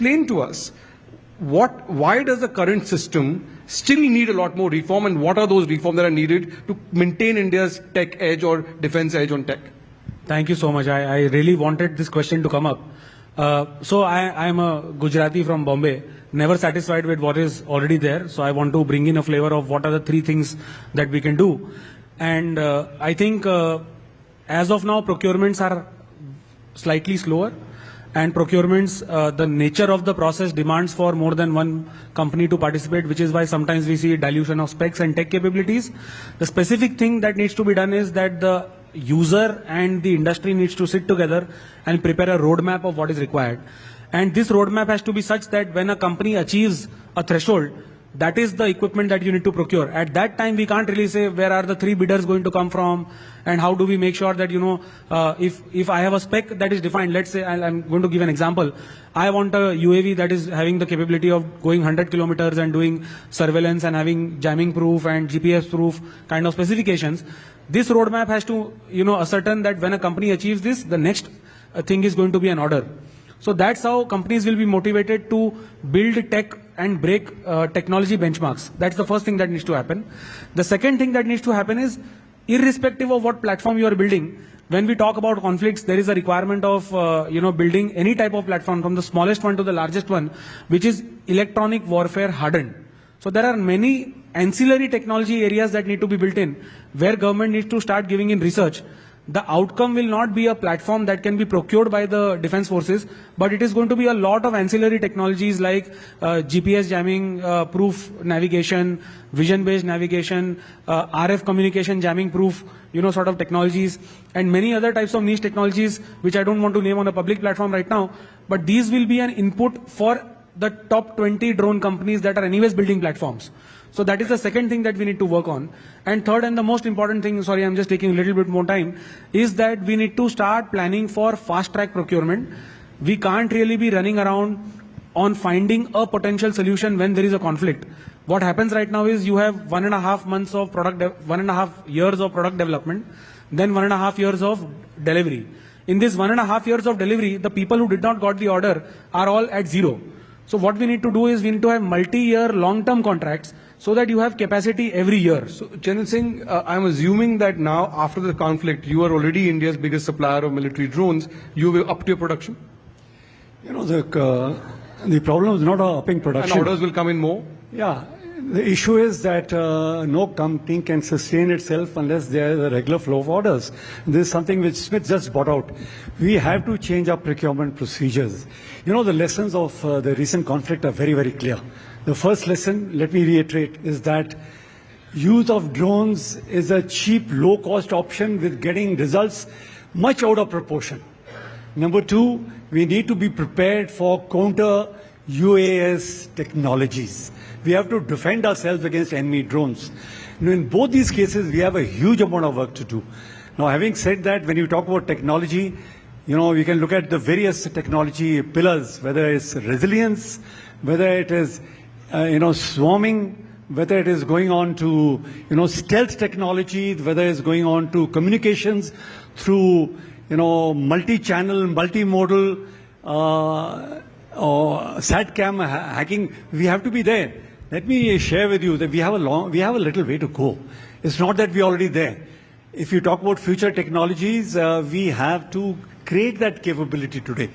explain to us why does the current system still need a lot more reform, and what are those reforms that are needed to maintain India's tech edge or defense edge on tech? Thank you so much. I really wanted this question to come up. So I am a Gujarati from Bombay, never satisfied with what is already there. So I want to bring in a flavor of what are the three things that we can do. And I think as of now, procurements are slightly slower. And procurements, the nature of the process demands for more than one company to participate, which is why sometimes we see dilution of specs and tech capabilities. The specific thing that needs to be done is that the user and the industry needs to sit together and prepare a roadmap of what is required. And this roadmap has to be such that when a company achieves a threshold, that is the equipment that you need to procure. At that time, we can't really say where are the three bidders going to come from, and how do we make sure that, if I have a spec that is defined, let's say, I'm going to give an example. I want a UAV that is having the capability of going 100 kilometers and doing surveillance and having jamming proof and GPS proof kind of specifications. This roadmap has to, ascertain that when a company achieves this, the next thing is going to be an order. So that's how companies will be motivated to build tech and break technology benchmarks. That's the first thing that needs to happen. The second thing that needs to happen is, irrespective of what platform you are building, when we talk about conflicts, there is a requirement of building any type of platform, from the smallest one to the largest one, which is electronic warfare hardened. So there are many ancillary technology areas that need to be built in, where government needs to start giving in research. The outcome will not be a platform that can be procured by the defense forces, but it is going to be a lot of ancillary technologies like GPS jamming proof navigation, vision-based navigation, RF communication jamming proof, sort of technologies, and many other types of niche technologies, which I don't want to name on a public platform right now. But these will be an input for the top 20 drone companies that are anyways building platforms. So that is the second thing that we need to work on. And third, and the most important thing, sorry, I'm just taking a little bit more time, is that we need to start planning for fast-track procurement. We can't really be running around on finding a potential solution when there is a conflict. What happens right now is you have 1.5 months of 1.5 years of product development, then 1.5 years of delivery. In this 1.5 years of delivery, the people who did not got the order are all at zero. So what we need to do is we need to have multi-year long-term contracts, so that you have capacity every year. So, Charan Singh, I'm assuming that now, after the conflict, you are already India's biggest supplier of military drones. You will up to your production? The problem is not upping production. And orders will come in more? Yeah. The issue is that no company can sustain itself unless there is a regular flow of orders. This is something which Smith just brought out. We have to change our procurement procedures. The lessons of the recent conflict are very, very clear. The first lesson, let me reiterate, is that use of drones is a cheap, low-cost option with getting results much out of proportion. Number two, we need to be prepared for counter-UAS technologies. We have to defend ourselves against enemy drones. In both these cases, we have a huge amount of work to do. Now, having said that, when you talk about technology, we can look at the various technology pillars, whether it's resilience, whether it is swarming, whether it is going on to, stealth technology, whether it's going on to communications through, multi-channel, multimodal, SATCAM hacking. We have to be there. Let me share with you that we have a little way to go. It's not that we're already there. If you talk about future technologies, we have to create that capability today.